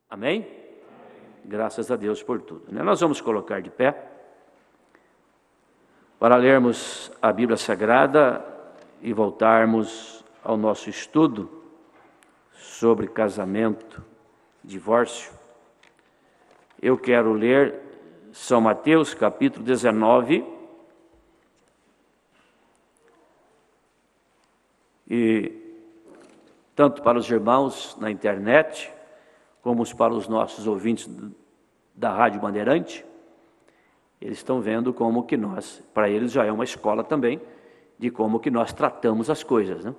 Amém? Graças a Deus por tudo. Nós vamos colocar de pé para lermos a Bíblia Sagrada e voltarmos ao nosso estudo sobre casamento, divórcio. Eu quero ler São Mateus, capítulo 19, e tanto para os irmãos na internet, como para os nossos ouvintes da Rádio Bandeirante, eles estão vendo como que nós, para eles já é uma escola também, de como que nós tratamos as coisas, né?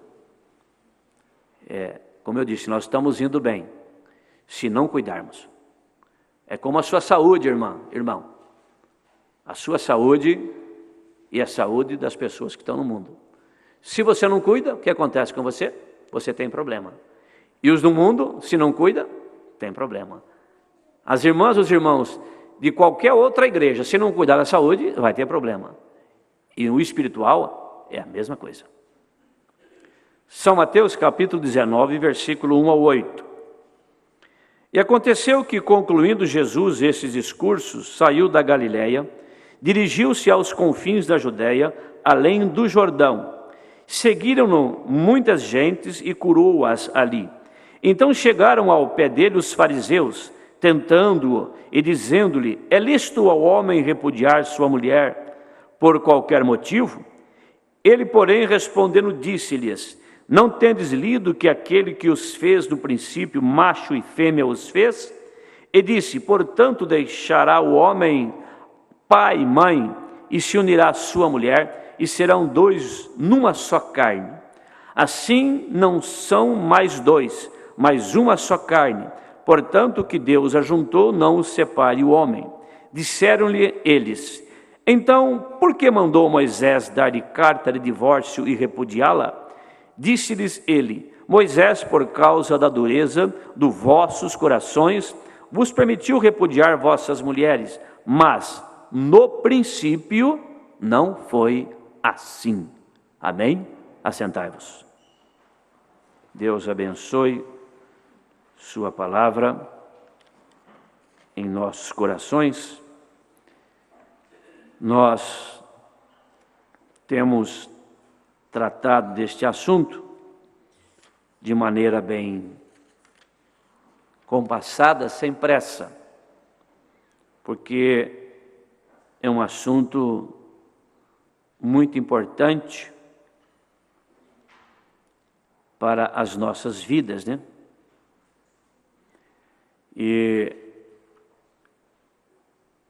Como eu disse, nós estamos indo bem, se não cuidarmos. É como a sua saúde, irmão. A sua saúde e a saúde das pessoas que estão no mundo. Se você não cuida, o que acontece com você? Você tem problema. E os do mundo, se não cuida, tem problema. As irmãs, os irmãos de qualquer outra igreja, se não cuidar da saúde, vai ter problema. E no espiritual é a mesma coisa. São Mateus capítulo 19, versículo 1 ao 8. E aconteceu que, concluindo Jesus esses discursos, saiu da Galiléia, dirigiu-se aos confins da Judéia, além do Jordão. Seguiram-no muitas gentes e curou-as ali. Então chegaram ao pé dele os fariseus, tentando-o e dizendo-lhe: é lícito ao homem repudiar sua mulher por qualquer motivo? Ele, porém, respondendo, disse-lhes: não tendes lido que aquele que os fez no princípio, macho e fêmea os fez? E disse: portanto deixará o homem pai e mãe, e se unirá à sua mulher, e serão dois numa só carne. Assim não são mais dois, mas uma só carne. Portanto, o que Deus ajuntou, não o separe o homem. Disseram-lhe eles: então, por que mandou Moisés dar-lhe carta de divórcio e repudiá-la? Disse-lhes ele: Moisés, por causa da dureza dos vossos corações, vos permitiu repudiar vossas mulheres, mas no princípio não foi assim. Amém? Assentai-vos. Deus abençoe sua palavra em nossos corações. Nós temos tratado deste assunto de maneira bem compassada, sem pressa, porque é um assunto muito importante para as nossas vidas, né? E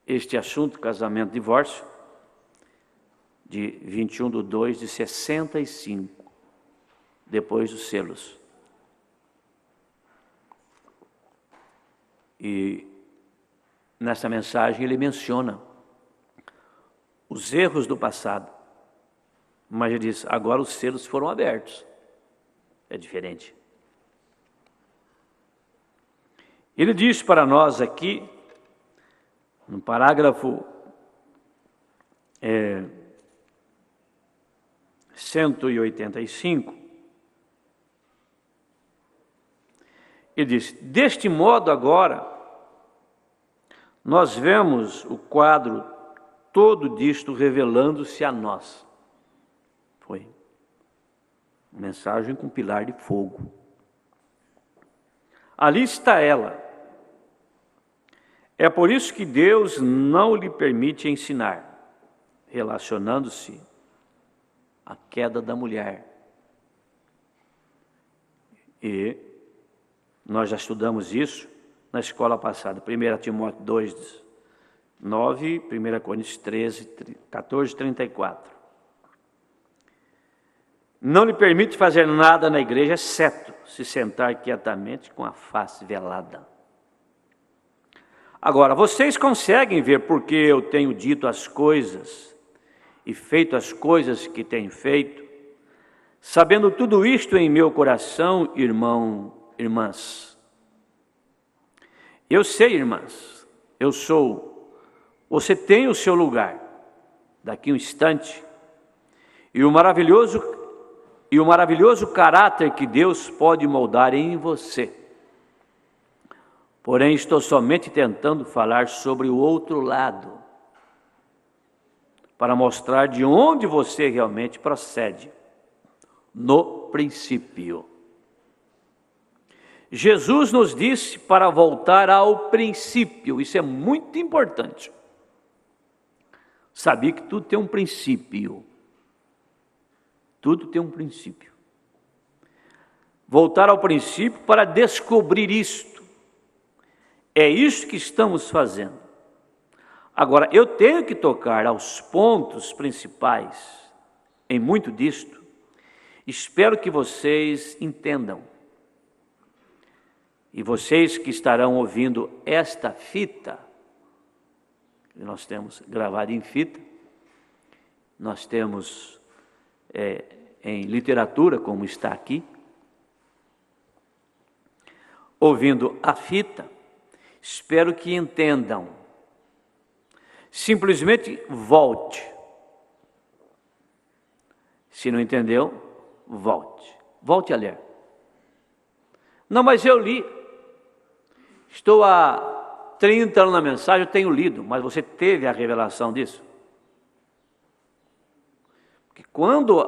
este assunto, casamento, divórcio, de 21/2/65, depois dos selos. E nessa mensagem ele menciona os erros do passado, mas ele diz: agora os selos foram abertos. É diferente. Ele diz para nós aqui, no parágrafo 185, ele diz: deste modo agora, nós vemos o quadro todo disto revelando-se a nós. Foi uma mensagem com pilar de fogo. Ali está ela. É por isso que Deus não lhe permite ensinar, relacionando-se à queda da mulher. E nós já estudamos isso na escola passada, 1 Timóteo 2:9, 1 Coríntios 14:34. Não lhe permite fazer nada na igreja, exceto se sentar quietamente com a face velada. Agora, vocês conseguem ver porque eu tenho dito as coisas e feito as coisas que tenho feito, sabendo tudo isto em meu coração, irmãs. Eu sei, irmãs, eu sou. Você tem o seu lugar, daqui um instante, e o maravilhoso caráter que Deus pode moldar em você. Porém, estou somente tentando falar sobre o outro lado, para mostrar de onde você realmente procede, no princípio. Jesus nos disse para voltar ao princípio, isso é muito importante. Sabia que tudo tem um princípio. Tudo tem um princípio. Voltar ao princípio para descobrir isto. É isso que estamos fazendo. Agora, eu tenho que tocar aos pontos principais em muito disto. Espero que vocês entendam. E vocês que estarão ouvindo esta fita, que nós temos gravado em fita, nós temos em literatura, como está aqui, ouvindo a fita, espero que entendam. Simplesmente volte. Se não entendeu, volte. Volte a ler. Não, mas eu li. Estou há 30 anos na mensagem, eu tenho lido, mas você teve a revelação disso? Porque quando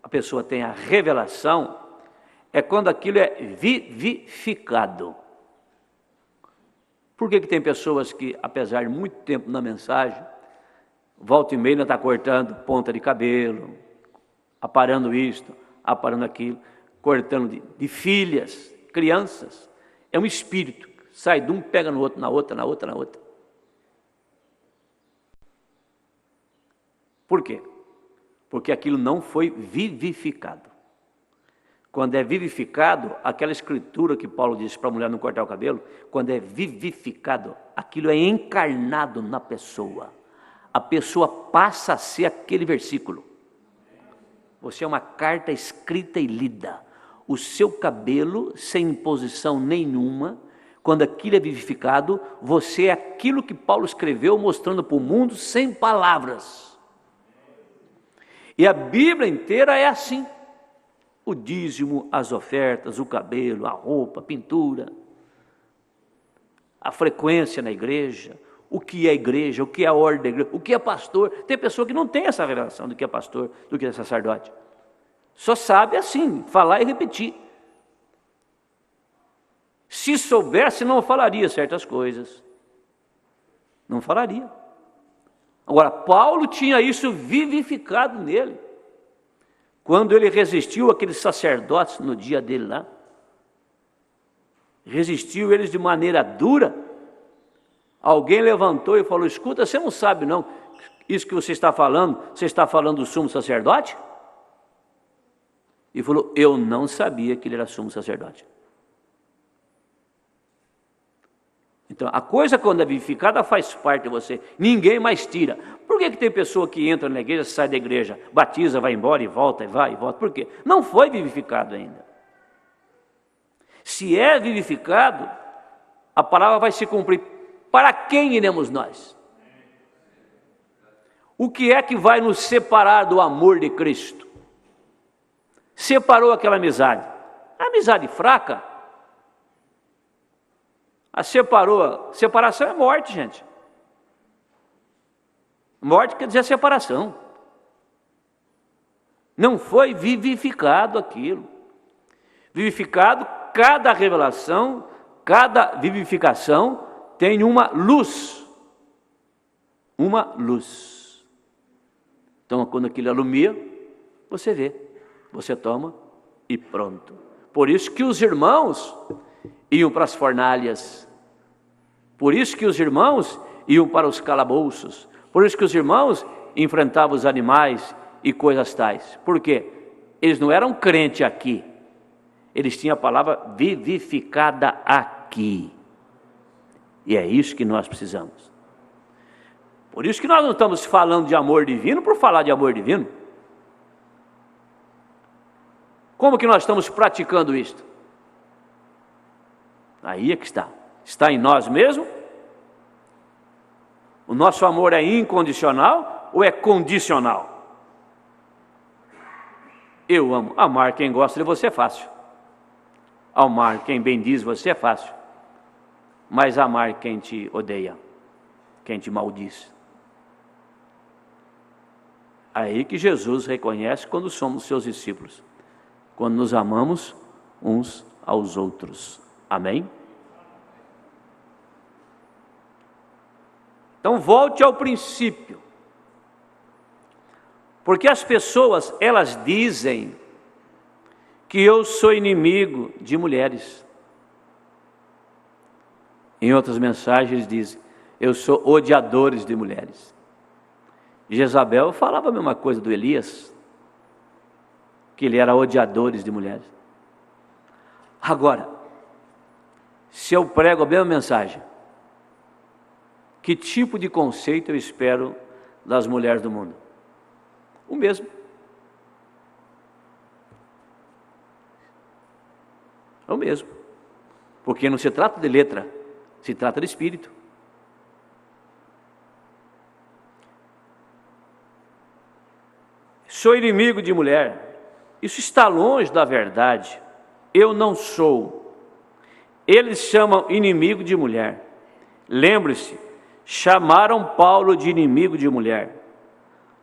a pessoa tem a revelação, é quando aquilo é vivificado. Por que tem pessoas que, apesar de muito tempo na mensagem, volta e meia está cortando ponta de cabelo, aparando isto, aparando aquilo, cortando de filhas, crianças. É um espírito, sai de um, pega no outro, na outra. Por quê? Porque aquilo não foi vivificado. Quando é vivificado, aquela escritura que Paulo disse para a mulher não cortar o cabelo, quando é vivificado, aquilo é encarnado na pessoa. A pessoa passa a ser aquele versículo. Você é uma carta escrita e lida. O seu cabelo, sem imposição nenhuma, quando aquilo é vivificado, você é aquilo que Paulo escreveu, mostrando para o mundo sem palavras. E a Bíblia inteira é assim. O dízimo, as ofertas, o cabelo, a roupa, a pintura, a frequência na igreja, o que é igreja, o que é a ordem da igreja, o que é pastor. Tem pessoa que não tem essa revelação do que é pastor, do que é sacerdote. Só sabe assim, falar e repetir. Se soubesse, não falaria certas coisas. Não falaria. Agora, Paulo tinha isso vivificado nele. Quando ele resistiu àqueles sacerdotes no dia dele lá, resistiu eles de maneira dura, alguém levantou e falou: escuta, você não sabe não, isso que você está falando do sumo sacerdote? E falou: eu não sabia que ele era sumo sacerdote. Então, a coisa quando é vivificada faz parte de você, ninguém mais tira. Por que tem pessoa que entra na igreja, sai da igreja, batiza, vai embora e volta, e vai e volta? Por quê? Não foi vivificado ainda. Se é vivificado, a palavra vai se cumprir. Para quem iremos nós? O que é que vai nos separar do amor de Cristo? Separou aquela amizade. A amizade fraca. Separação é morte, gente. Morte quer dizer separação. Não foi vivificado aquilo. Vivificado, cada revelação, cada vivificação tem uma luz. Uma luz. Então, quando aquilo alumia, você vê, você toma e pronto. Por isso que os irmãos iam para as fornalhas. Por isso que os irmãos iam para os calabouços. Por isso que os irmãos enfrentavam os animais e coisas tais. Por quê? Eles não eram crentes aqui. Eles tinham a palavra vivificada aqui. E é isso que nós precisamos. Por isso que nós não estamos falando de amor divino por falar de amor divino. Como que nós estamos praticando isto? Aí é que está. Está em nós mesmos? O nosso amor é incondicional ou é condicional? Eu amo. Amar quem gosta de você é fácil. Amar quem bendiz você é fácil. mas amar quem te odeia, quem te maldiz. Aí que Jesus reconhece quando somos seus discípulos, quando nos amamos uns aos outros. Amém? Então volte ao princípio. Porque as pessoas, elas dizem que eu sou inimigo de mulheres. Em outras mensagens dizem, eu sou odiadores de mulheres. Jezabel falava a mesma coisa do Elias, que ele era odiadores de mulheres. Agora, se eu prego a mesma mensagem, que tipo de conceito eu espero das mulheres do mundo? O mesmo. É o mesmo. Porque não se trata de letra, se trata de espírito. Sou inimigo de mulher. Isso está longe da verdade. Eu não sou. Eles chamam inimigo de mulher. Lembre-se, chamaram Paulo de inimigo de mulher.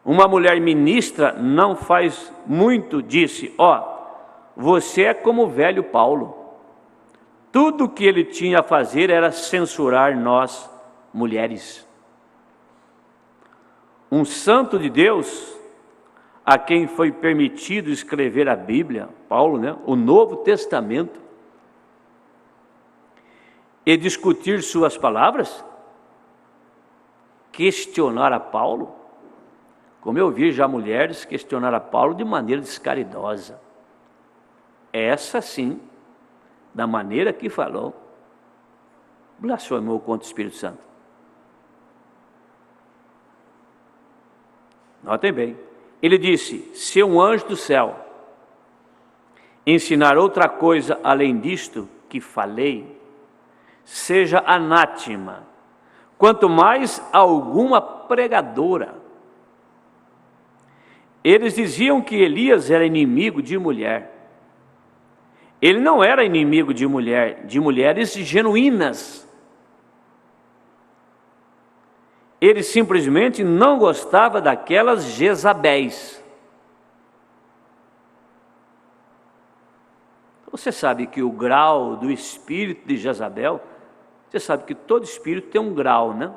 Uma mulher ministra não faz muito disse, você é como o velho Paulo. Tudo que ele tinha a fazer era censurar nós, mulheres. Um santo de Deus, a quem foi permitido escrever a Bíblia, Paulo, o Novo Testamento, e discutir suas palavras, questionar a Paulo, como eu vi já mulheres questionar a Paulo de maneira descaridosa. Essa sim, da maneira que falou, blasfemou contra o Espírito Santo. Notem bem, ele disse, se um anjo do céu ensinar outra coisa além disto que falei, seja anátema, quanto mais alguma pregadora. Eles diziam que Elias era inimigo de mulher. Ele não era inimigo de mulher, de mulheres genuínas. Ele simplesmente não gostava daquelas Jezabéis. Você sabe que o grau do espírito de Jezabel, você sabe que todo espírito tem um grau, né?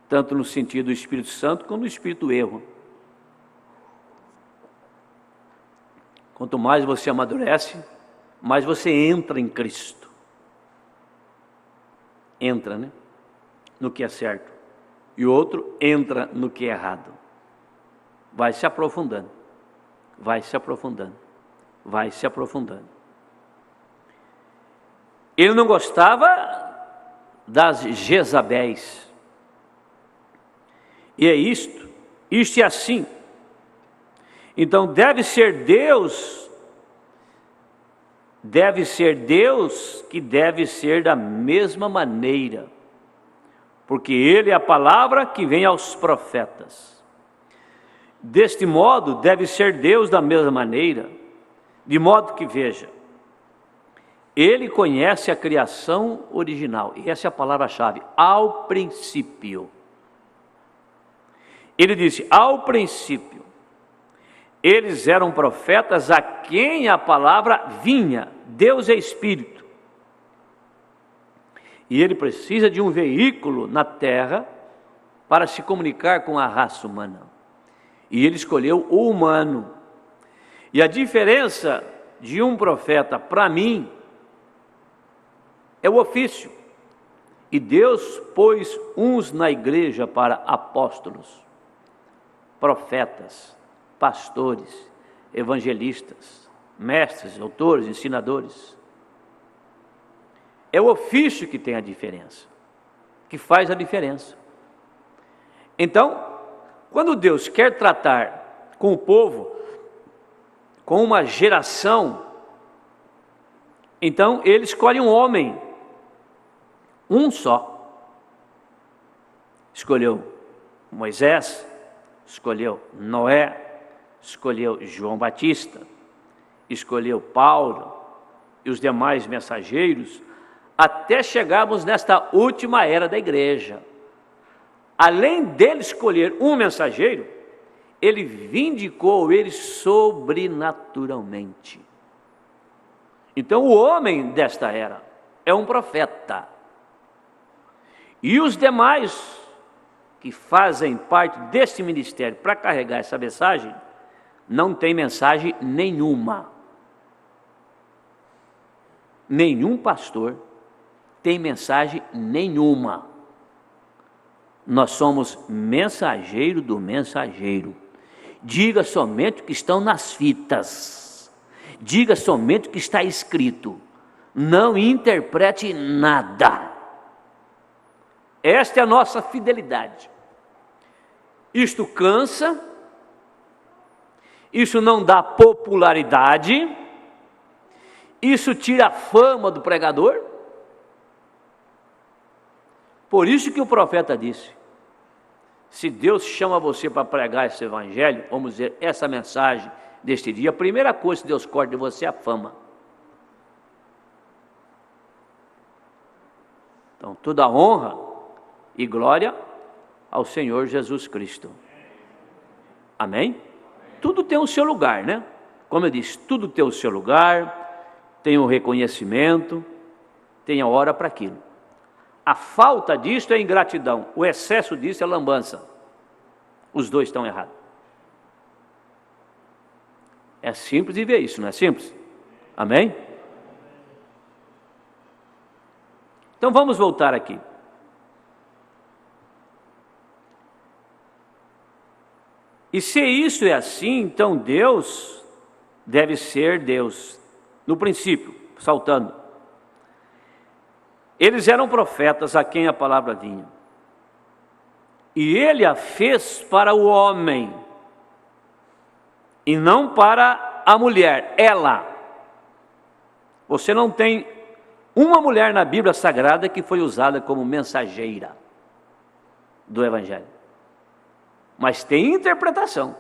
Tanto no sentido do Espírito Santo, como no espírito do erro. Quanto mais você amadurece, mais você entra em Cristo. Entra, no que é certo. E o outro entra no que é errado. Vai se aprofundando. Vai se aprofundando. Vai se aprofundando. Ele não gostava das Jezabéis. E é isto é assim. Então deve ser Deus que deve ser da mesma maneira, porque Ele é a palavra que vem aos profetas. Deste modo deve ser Deus da mesma maneira, de modo que veja, Ele conhece a criação original, e essa é a palavra-chave, ao princípio. Ele disse, ao princípio, eles eram profetas a quem a palavra vinha. Deus é Espírito. E ele precisa de um veículo na terra para se comunicar com a raça humana. E ele escolheu o humano. E a diferença de um profeta para mim é o ofício. E Deus pôs uns na igreja para apóstolos, profetas, pastores, evangelistas, mestres, doutores, ensinadores. É o ofício que tem a diferença, que faz a diferença. Então, quando Deus quer tratar com o povo, com uma geração, então Ele escolhe um homem, um só. Escolheu Moisés, escolheu Noé, escolheu João Batista, escolheu Paulo e os demais mensageiros, até chegarmos nesta última era da igreja. Além dele escolher um mensageiro, ele vindicou ele sobrenaturalmente. Então o homem desta era é um profeta. E os demais que fazem parte deste ministério para carregar essa mensagem, não tem mensagem nenhuma. Nenhum pastor tem mensagem nenhuma. Nós somos mensageiro do mensageiro. Diga somente o que estão nas fitas. Diga somente o que está escrito. Não interprete nada. Esta é a nossa fidelidade. Isto cansa, isso não dá popularidade, isso tira a fama do pregador. Por isso que o profeta disse: se Deus chama você para pregar esse evangelho, vamos dizer, essa mensagem deste dia, a primeira coisa que Deus corta de você é a fama. Então, toda honra e glória ao Senhor Jesus Cristo. Amém? Tudo tem o seu lugar, né? Como eu disse, tudo tem o seu lugar, tem o reconhecimento, tem a hora para aquilo. A falta disto é ingratidão, o excesso disso é lambança. Os dois estão errados. É simples de ver isso, não é simples? Amém? Então vamos voltar aqui. E se isso é assim, então Deus deve ser Deus. No princípio, saltando. Eles eram profetas a quem a palavra vinha. E ele a fez para o homem, e não para a mulher, ela. Você não tem uma mulher na Bíblia Sagrada que foi usada como mensageira do Evangelho. Mas tem interpretação.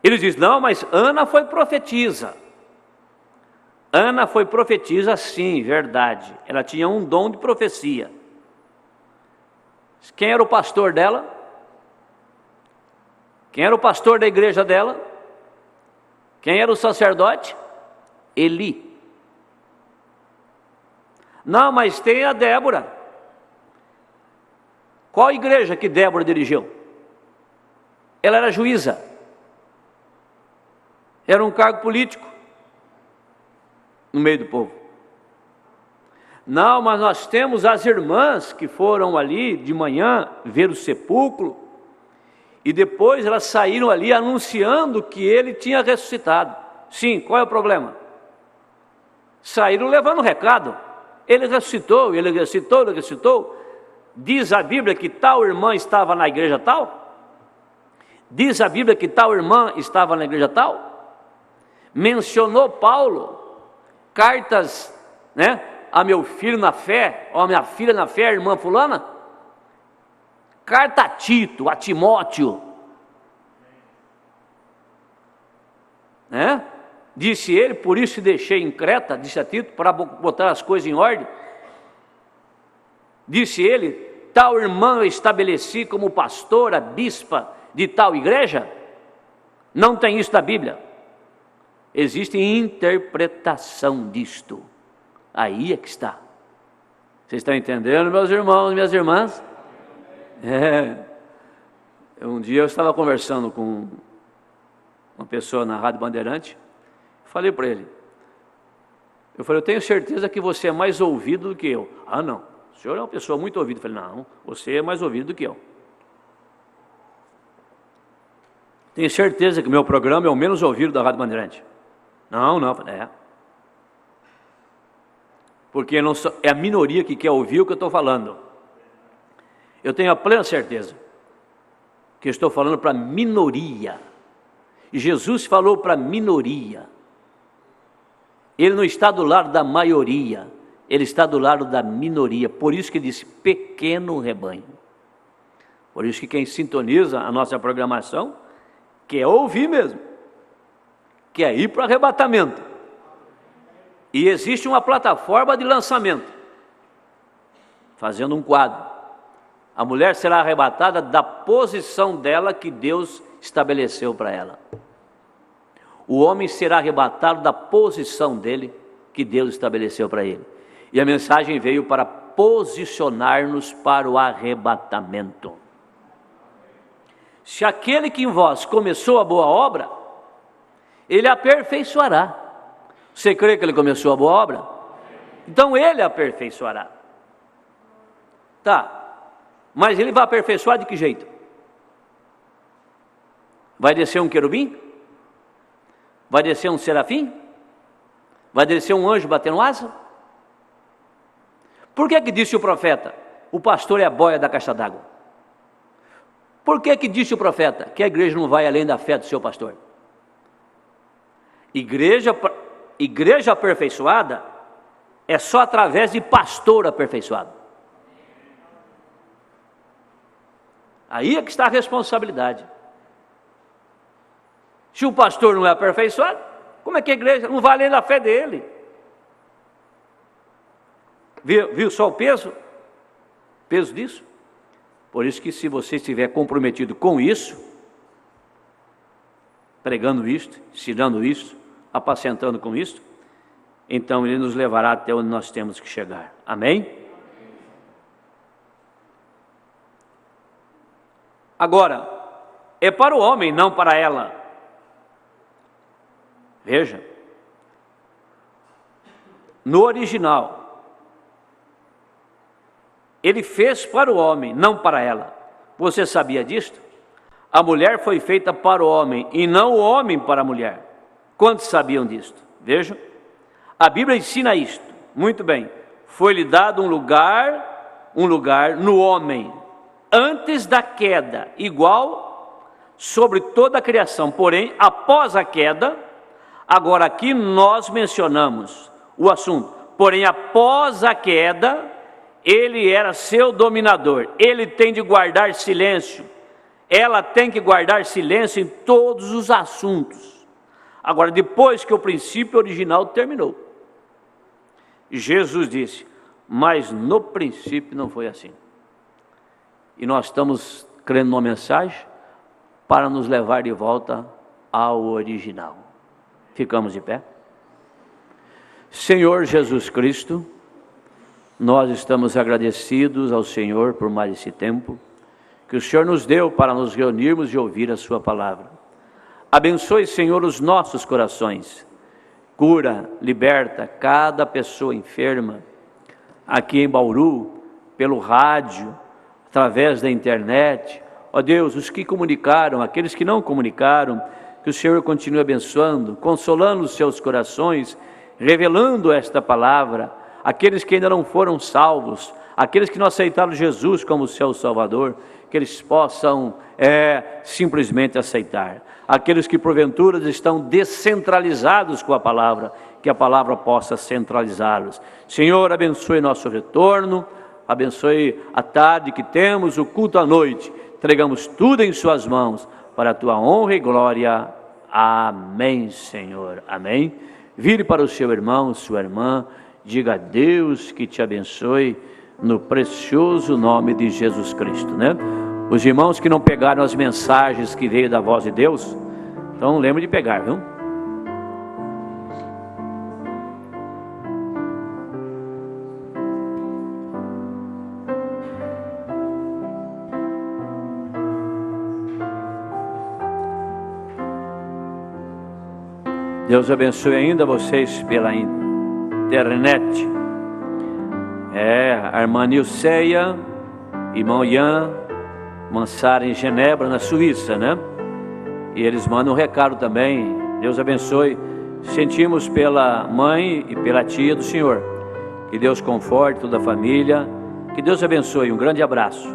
Ele diz, não, mas Ana foi profetisa. Ana foi profetisa, sim, verdade. Ela tinha um dom de profecia. Quem era o pastor dela? Quem era o pastor da igreja dela? Quem era o sacerdote? Eli. Não, mas tem a Débora. Qual igreja que Débora dirigiu? Ela era juíza. Era um cargo político no meio do povo. Não, mas nós temos as irmãs que foram ali de manhã ver o sepulcro e depois elas saíram ali anunciando que ele tinha ressuscitado. Sim, qual é o problema? Saíram levando recado. Ele ressuscitou, ele ressuscitou, ele ressuscitou. Diz a Bíblia que tal irmã estava na igreja tal? Diz a Bíblia que tal irmã estava na igreja tal? Mencionou Paulo cartas, né, a meu filho na fé, ou a minha filha na fé, a irmã fulana? Carta a Tito, a Timóteo, né? Disse ele, por isso deixei em Creta, disse a Tito, para botar as coisas em ordem. Disse ele, tal irmã eu estabeleci como pastora, bispa de tal igreja? Não tem isso na Bíblia. Existe interpretação disto. Aí é que está. Vocês estão entendendo, meus irmãos e minhas irmãs? Um dia eu estava conversando com uma pessoa na Rádio Bandeirante. Falei para ele. Eu tenho certeza que você é mais ouvido do que eu. Ah, não. O senhor é uma pessoa muito ouvida. Eu falei, não, você é mais ouvido do que eu. Tenho certeza que o meu programa é o menos ouvido da Rádio Bandeirante. Não, é. Porque não sou, é a minoria que quer ouvir o que eu estou falando. Eu tenho a plena certeza que eu estou falando para a minoria. E Jesus falou para a minoria. Ele não está do lado da maioria, ele está do lado da minoria. Por isso que ele disse pequeno rebanho. Por isso que quem sintoniza a nossa programação quer ouvir mesmo, quer ir para o arrebatamento. E existe uma plataforma de lançamento, fazendo um quadro. A mulher será arrebatada da posição dela que Deus estabeleceu para ela. O homem será arrebatado da posição dele que Deus estabeleceu para ele. E a mensagem veio para posicionar-nos para o arrebatamento. Se aquele que em vós começou a boa obra, ele aperfeiçoará. Você crê que ele começou a boa obra? Então ele aperfeiçoará. Tá, mas ele vai aperfeiçoar de que jeito? Vai descer um querubim? Vai descer um serafim? Vai descer um anjo batendo asa? Por que disse o profeta? O pastor é a boia da caixa d'água. Por que disse o profeta? Que a igreja não vai além da fé do seu pastor. Igreja aperfeiçoada é só através de pastor aperfeiçoado. Aí é que está a responsabilidade. Se o pastor não é aperfeiçoado, como é que a igreja não vai além da fé dele? Viu só o peso? Peso disso? Por isso que se você estiver comprometido com isso, pregando isto, ensinando isto, apacentando com isto, então ele nos levará até onde nós temos que chegar. Amém? Agora, é para o homem, não para ela. Veja, no original, ele fez para o homem, não para ela. Você sabia disto? A mulher foi feita para o homem e não o homem para a mulher. Quantos sabiam disto? Vejam, a Bíblia ensina isto. Muito bem, foi-lhe dado um lugar no homem, antes da queda, igual sobre toda a criação. Porém, após a queda, agora aqui nós mencionamos o assunto. Porém, após a queda, ele era seu dominador. Ele tem de guardar silêncio. Ela tem que guardar silêncio em todos os assuntos. Agora, depois que o princípio original terminou, Jesus disse, mas no princípio não foi assim. E nós estamos crendo numa mensagem para nos levar de volta ao original. Ficamos de pé. Senhor Jesus Cristo, nós estamos agradecidos ao Senhor por mais esse tempo que o Senhor nos deu para nos reunirmos e ouvir a sua palavra. Abençoe, Senhor, os nossos corações. Cura, liberta cada pessoa enferma aqui em Bauru, pelo rádio, através da internet. Ó Deus, os que comunicaram, aqueles que não comunicaram, que o Senhor continue abençoando, consolando os seus corações, revelando esta palavra. Aqueles que ainda não foram salvos, aqueles que não aceitaram Jesus como seu Salvador, que eles possam simplesmente aceitar. Aqueles que porventura estão descentralizados com a palavra, que a palavra possa centralizá-los. Senhor, abençoe nosso retorno, abençoe a tarde que temos, o culto à noite. Entregamos tudo em suas mãos, para a tua honra e glória. Amém, Senhor. Amém. Vire para o seu irmão, sua irmã, diga a Deus que te abençoe, no precioso nome de Jesus Cristo, né? Os irmãos que não pegaram as mensagens que veio da voz de Deus, então lembre de pegar, viu? Deus abençoe ainda vocês pela internet. A irmã Nilceia, irmão Ian, Mansara em Genebra, na Suíça, né? E eles mandam um recado também. Deus abençoe. Sentimos pela mãe e pela tia do Senhor. Que Deus conforte toda a família. Que Deus abençoe. Um grande abraço.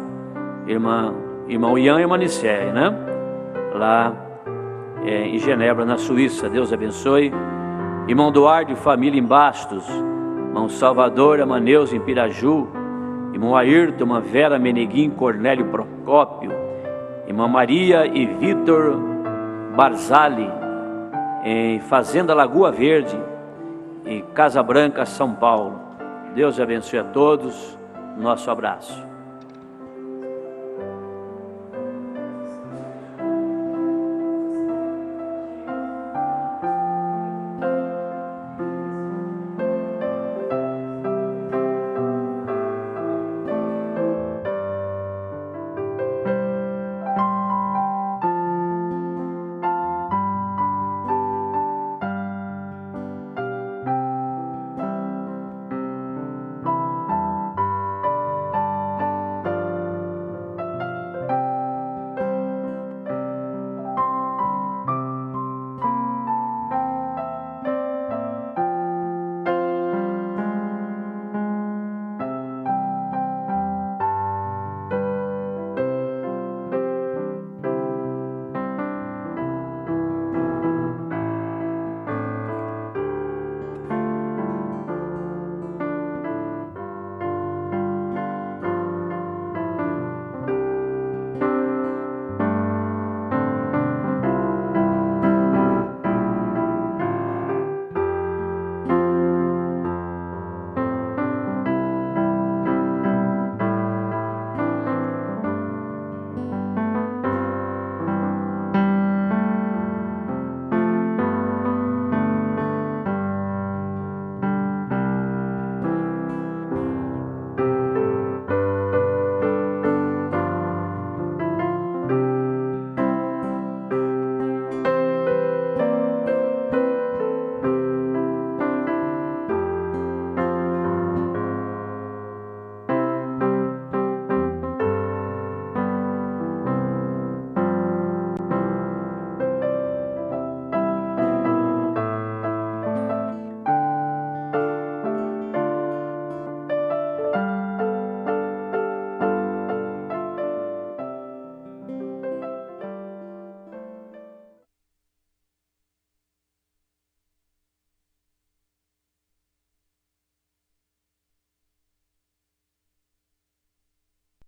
Irmão Ian e irmã Nilceia, né? Lá em Genebra, na Suíça. Deus abençoe. Irmão Duarte, família em Bastos. Irmão Salvador, Amaneus em Piraju. Irmão Ayrton, irmã Vera Meneguim, Cornélio Procópio. Irmã Maria e Vitor Barzali, em Fazenda Lagoa Verde. em Casa Branca, São Paulo. Deus abençoe a todos. Nosso abraço.